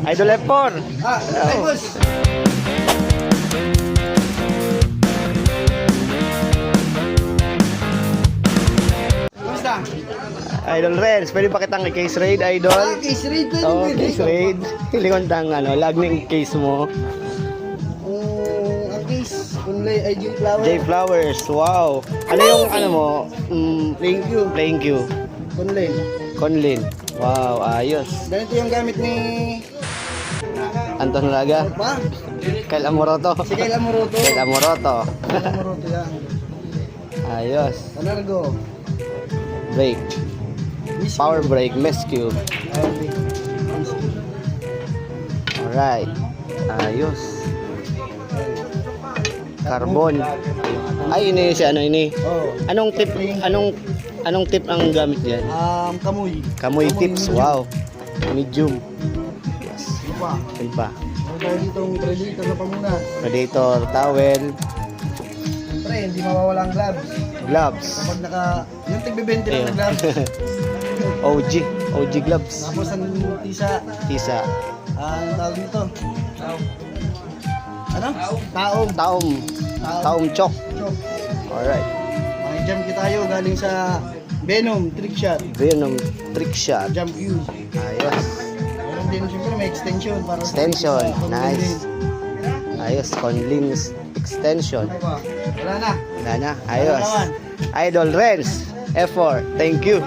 Idol F4. Ay, boss. Kumusta? Idol Renz, pwede pa kitang i-case raid, Idol? Case raid pwede. Oo, case raid. Hilingon tang lag ng case mo. Ang case, kunlay ay J Flower. J Flowers, wow. Ano yung ano mo? Thank you. Playing Q. Kunlay. Conlin. Wow, ayos. Ganito yung gamit ni Anton Laga. Pa. Kyle Amoroto. Si Kyle Amoroto. Kyle Amoroto. Kyle Amoroto yan. Ayos. Panargo. Brake. Power brake, Mescue. Alright. Ayos. Carbon. Ay, ini si ano ini. Oh. Anong tip tip ang gamit diyan? Kamuy. Kamuy tips. Wow. Medium. Yes. Iba. Iba. Ano tayo ditong predator na pamunas? Predator, towel, Pre, hindi mawawala ang gloves. gloves. Kapag yung tig-20 lang na gloves. OG gloves. Tapos ang tisa, Tisa. ang tawag nito. Ano? Taong. Taong chok. Chok. Alright. May jump kita tayo galing sa Venom, trick shot. Venom trick shot. Jump U. Ayos. Meron din siyempre may extension. Para Extension. sa Nice. Ayos. Conlins extension. Ano ba? Wala na. Wala na. Ayos. Idol Renz. F4. Thank you.